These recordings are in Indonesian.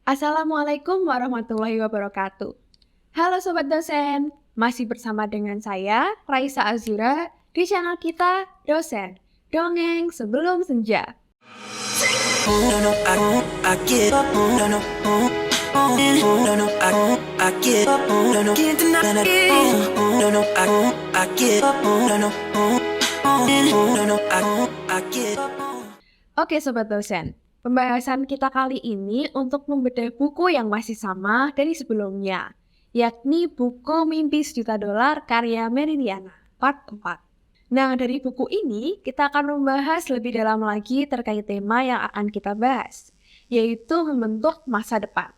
Assalamualaikum warahmatullahi wabarakatuh. Halo Sobat Dosen, masih bersama dengan saya, Raisa Azura, di channel kita, Dosen, Dongeng Sebelum Senja. No, no, I get up. No, no, no, no, I get up. No, no, can't deny it. No, no, I get up. No, no, no, no, I get up. Oke Sobat Dosen, pembahasan kita kali ini untuk membedah buku yang masih sama dari sebelumnya, yakni buku Mimpi Sejuta Dolar karya Meridiana, part 4. Nah, dari buku ini kita akan membahas lebih dalam lagi terkait tema yang akan kita bahas, yaitu membentuk masa depan.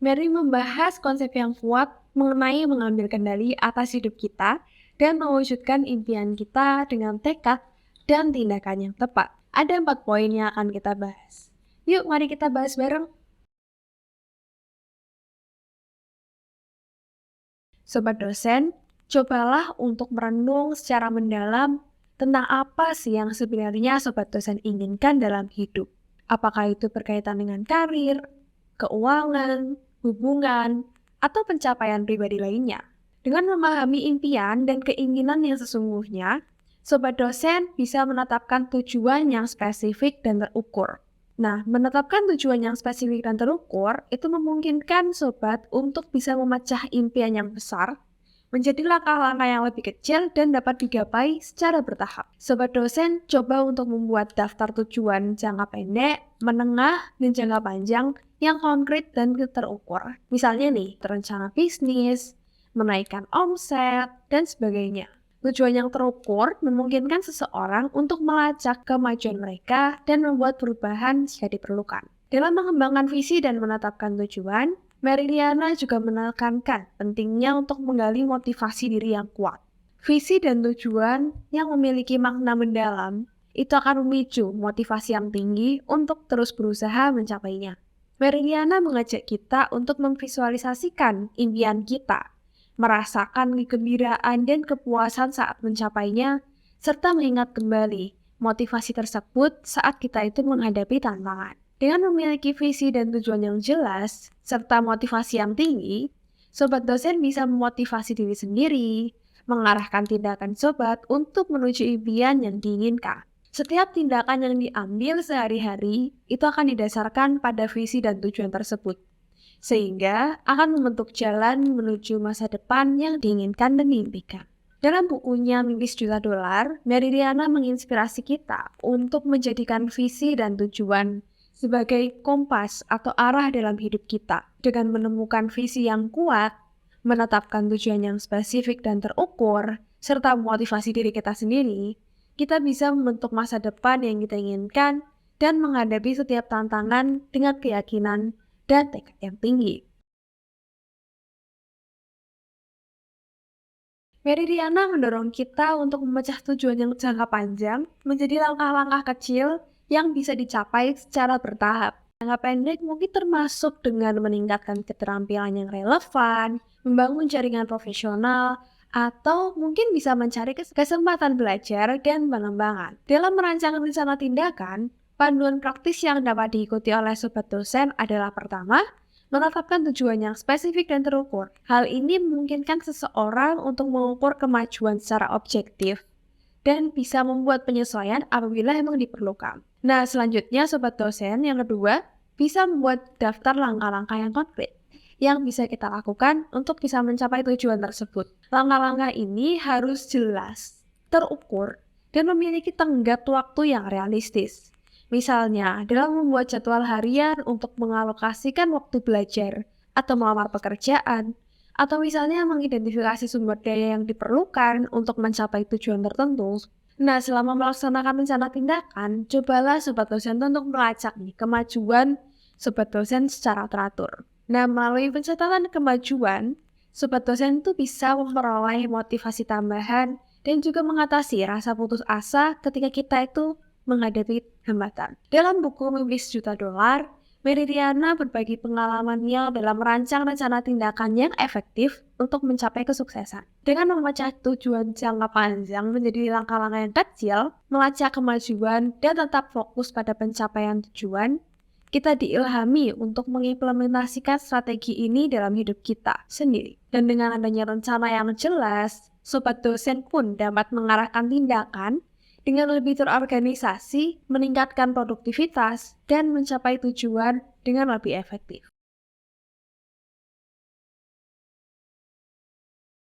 Mary membahas konsep yang kuat mengenai mengambil kendali atas hidup kita dan mewujudkan impian kita dengan tekad dan tindakan yang tepat. Ada 4 poin yang akan kita bahas. Yuk, mari kita bahas bareng. Sobat Dosen, cobalah untuk merenung secara mendalam tentang apa sih yang sebenarnya Sobat Dosen inginkan dalam hidup. Apakah itu berkaitan dengan karir, keuangan, hubungan, atau pencapaian pribadi lainnya. Dengan memahami impian dan keinginan yang sesungguhnya, Sobat Dosen bisa menetapkan tujuan yang spesifik dan terukur. Nah, menetapkan tujuan yang spesifik dan terukur itu memungkinkan Sobat untuk bisa memecah impian yang besar menjadi langkah-langkah yang lebih kecil dan dapat digapai secara bertahap. Sobat Dosen coba untuk membuat daftar tujuan jangka pendek, menengah, dan jangka panjang yang konkret dan terukur. Misalnya nih, rencana bisnis, menaikkan omset, dan sebagainya. Tujuan yang terukur memungkinkan seseorang untuk melacak kemajuan mereka dan membuat perubahan jika diperlukan. Dalam mengembangkan visi dan menetapkan tujuan, Meridiana juga menekankan pentingnya untuk menggali motivasi diri yang kuat. Visi dan tujuan yang memiliki makna mendalam itu akan memicu motivasi yang tinggi untuk terus berusaha mencapainya. Meridiana mengajak kita untuk memvisualisasikan impian kita, merasakan kegembiraan dan kepuasan saat mencapainya, serta mengingat kembali motivasi tersebut saat kita itu menghadapi tantangan. Dengan memiliki visi dan tujuan yang jelas, serta motivasi yang tinggi, Sobat Dosen bisa memotivasi diri sendiri, mengarahkan tindakan Sobat untuk menuju impian yang diinginkan. Setiap tindakan yang diambil sehari-hari itu akan didasarkan pada visi dan tujuan tersebut, sehingga akan membentuk jalan menuju masa depan yang diinginkan dan diimpikan. Dalam bukunya Mimpi Sejuta Dolar, Meridiana menginspirasi kita untuk menjadikan visi dan tujuan sebagai kompas atau arah dalam hidup kita. Dengan menemukan visi yang kuat, menetapkan tujuan yang spesifik dan terukur, serta motivasi diri kita sendiri, kita bisa membentuk masa depan yang kita inginkan dan menghadapi setiap tantangan dengan keyakinan dan tekad yang tinggi. Meridiana mendorong kita untuk memecah tujuan yang jangka panjang menjadi langkah-langkah kecil yang bisa dicapai secara bertahap. Jangka pendek mungkin termasuk dengan meningkatkan keterampilan yang relevan, membangun jaringan profesional, atau mungkin bisa mencari kesempatan belajar dan pengembangan. Dalam merancang rencana tindakan, panduan praktis yang dapat diikuti oleh Sobat Dosen adalah pertama, menetapkan tujuan yang spesifik dan terukur. Hal ini memungkinkan seseorang untuk mengukur kemajuan secara objektif dan bisa membuat penyesuaian apabila memang diperlukan. Nah, selanjutnya Sobat Dosen yang kedua, bisa membuat daftar langkah-langkah yang konkret yang bisa kita lakukan untuk bisa mencapai tujuan tersebut. Langkah-langkah ini harus jelas, terukur, dan memiliki tenggat waktu yang realistis. Misalnya, dalam membuat jadwal harian untuk mengalokasikan waktu belajar atau melamar pekerjaan, atau misalnya mengidentifikasi sumber daya yang diperlukan untuk mencapai tujuan tertentu. Nah, selama melaksanakan rencana tindakan, cobalah Sobat Dosen untuk melacak kemajuan Sobat Dosen secara teratur. Nah, melalui pencatatan kemajuan, Sobat Dosen itu bisa memperoleh motivasi tambahan dan juga mengatasi rasa putus asa ketika kita itu menghadapi hambatan. Dalam buku Mimpi Sejuta Dolar, Meridiana berbagi pengalamannya dalam merancang rencana tindakan yang efektif untuk mencapai kesuksesan. Dengan memecah tujuan jangka panjang menjadi langkah-langkah yang kecil, melacak kemajuan, dan tetap fokus pada pencapaian tujuan, kita diilhami untuk mengimplementasikan strategi ini dalam hidup kita sendiri. Dan dengan adanya rencana yang jelas, sobat dosen pun dapat mengarahkan tindakan dengan lebih terorganisasi, meningkatkan produktivitas, dan mencapai tujuan dengan lebih efektif.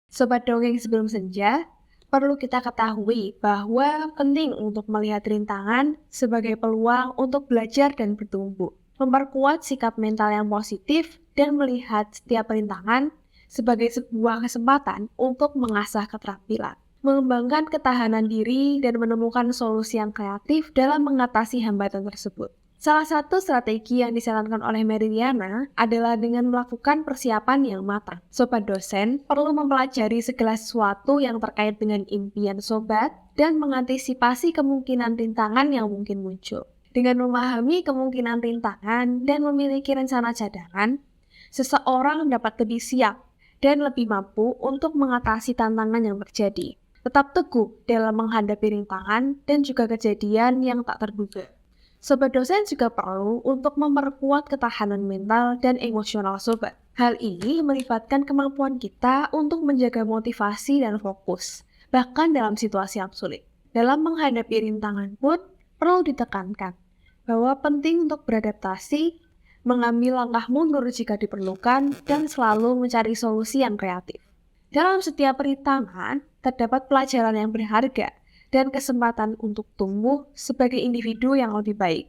Sobat dongeng sebelum senja, perlu kita ketahui bahwa penting untuk melihat rintangan sebagai peluang untuk belajar dan bertumbuh, memperkuat sikap mental yang positif, dan melihat setiap rintangan sebagai sebuah kesempatan untuk mengasah keterampilan, mengembangkan ketahanan diri, dan menemukan solusi yang kreatif dalam mengatasi hambatan tersebut. Salah satu strategi yang disarankan oleh Meridiana adalah dengan melakukan persiapan yang matang. Sobat dosen perlu mempelajari segala sesuatu yang terkait dengan impian sobat dan mengantisipasi kemungkinan rintangan yang mungkin muncul. Dengan memahami kemungkinan rintangan dan memiliki rencana cadangan, seseorang dapat lebih siap dan lebih mampu untuk mengatasi tantangan yang terjadi. Tetap teguh dalam menghadapi rintangan dan juga kejadian yang tak terduga. Sobat dosen juga perlu untuk memperkuat ketahanan mental dan emosional sobat. Hal ini melibatkan kemampuan kita untuk menjaga motivasi dan fokus, bahkan dalam situasi yang sulit. Dalam menghadapi rintangan pun perlu ditekankan bahwa penting untuk beradaptasi, mengambil langkah mundur jika diperlukan, dan selalu mencari solusi yang kreatif. Dalam setiap rintangan, terdapat pelajaran yang berharga dan kesempatan untuk tumbuh sebagai individu yang lebih baik.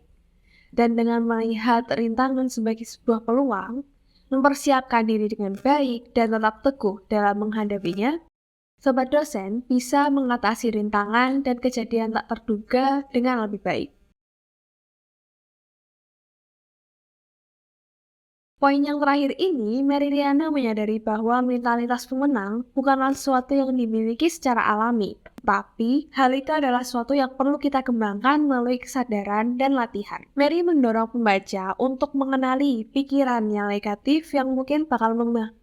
Dan dengan melihat rintangan sebagai sebuah peluang, mempersiapkan diri dengan baik dan tetap teguh dalam menghadapinya, sobat dosen bisa mengatasi rintangan dan kejadian tak terduga dengan lebih baik. Poin yang terakhir ini, Meridiana menyadari bahwa mentalitas pemenang bukanlah sesuatu yang dimiliki secara alami, tapi hal itu adalah sesuatu yang perlu kita kembangkan melalui kesadaran dan latihan. Mary mendorong pembaca untuk mengenali pikiran yang negatif yang mungkin bakal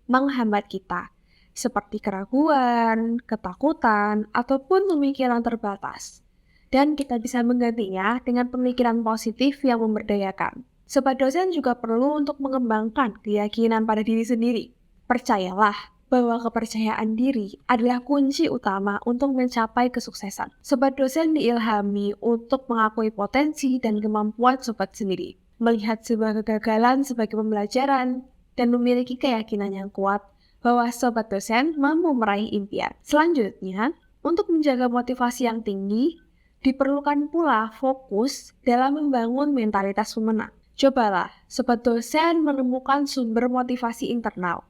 menghambat kita, seperti keraguan, ketakutan, ataupun pemikiran terbatas. Dan kita bisa menggantinya dengan pemikiran positif yang memberdayakan. Sobat dosen juga perlu untuk mengembangkan keyakinan pada diri sendiri. Percayalah bahwa kepercayaan diri adalah kunci utama untuk mencapai kesuksesan. Sobat dosen diilhami untuk mengakui potensi dan kemampuan sobat sendiri, melihat sebuah kegagalan sebagai pembelajaran, dan memiliki keyakinan yang kuat bahwa sobat dosen mampu meraih impian. Selanjutnya, untuk menjaga motivasi yang tinggi, diperlukan pula fokus dalam membangun mentalitas pemenang. Cobalah sobat dosen menemukan sumber motivasi internal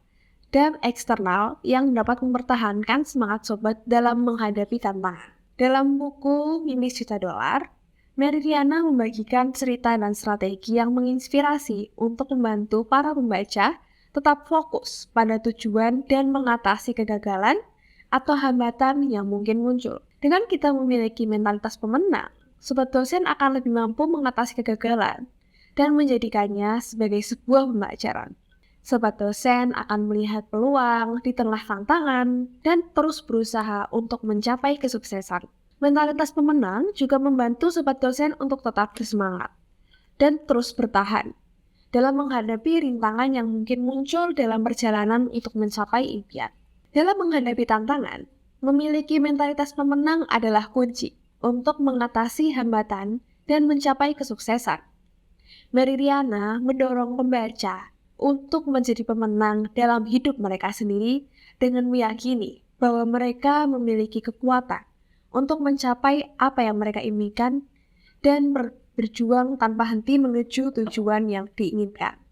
dan eksternal yang dapat mempertahankan semangat sobat dalam menghadapi tantangan. Dalam buku Mimis Juta Dolar, Meridiana membagikan cerita dan strategi yang menginspirasi untuk membantu para pembaca tetap fokus pada tujuan dan mengatasi kegagalan atau hambatan yang mungkin muncul. Dengan kita memiliki mentalitas pemenang, sobat dosen akan lebih mampu mengatasi kegagalan dan menjadikannya sebagai sebuah pembelajaran. Sobat dosen akan melihat peluang di tengah tantangan dan terus berusaha untuk mencapai kesuksesan. Mentalitas pemenang juga membantu sobat dosen untuk tetap bersemangat dan terus bertahan dalam menghadapi rintangan yang mungkin muncul dalam perjalanan untuk mencapai impian. Dalam menghadapi tantangan, memiliki mentalitas pemenang adalah kunci untuk mengatasi hambatan dan mencapai kesuksesan. Meridiana mendorong pembaca untuk menjadi pemenang dalam hidup mereka sendiri dengan meyakini bahwa mereka memiliki kekuatan untuk mencapai apa yang mereka inginkan dan berjuang tanpa henti menuju tujuan yang diinginkan.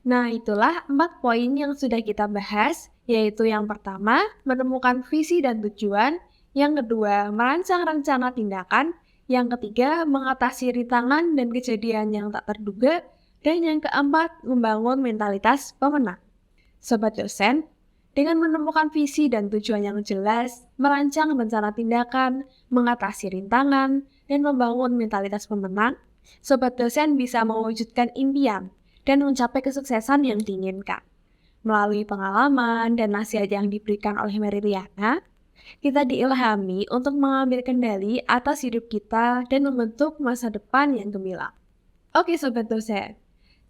Nah, itulah 4 poin yang sudah kita bahas, yaitu yang pertama, menemukan visi dan tujuan, yang kedua, merancang rencana tindakan, yang ketiga, mengatasi rintangan dan kejadian yang tak terduga, dan yang keempat, membangun mentalitas pemenang. Sobat dosen, dengan menemukan visi dan tujuan yang jelas, merancang rencana tindakan, mengatasi rintangan, dan membangun mentalitas pemenang, sobat dosen bisa mewujudkan impian dan mencapai kesuksesan yang diinginkan. Melalui pengalaman dan nasihat yang diberikan oleh Meridiana, kita diilhami untuk mengambil kendali atas hidup kita dan membentuk masa depan yang gemilang. Oke sobat dosen,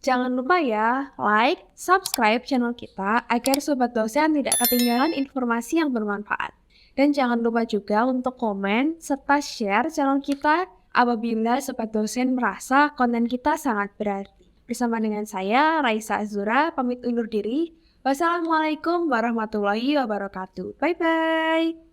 Jangan lupa ya, like, subscribe channel kita agar Sobat Dosen tidak ketinggalan informasi yang bermanfaat. Dan jangan lupa juga untuk komen serta share channel kita apabila Sobat Dosen merasa konten kita sangat berarti. Bersama dengan saya, Raisa Azura, pamit undur diri. Wassalamualaikum warahmatullahi wabarakatuh. Bye-bye.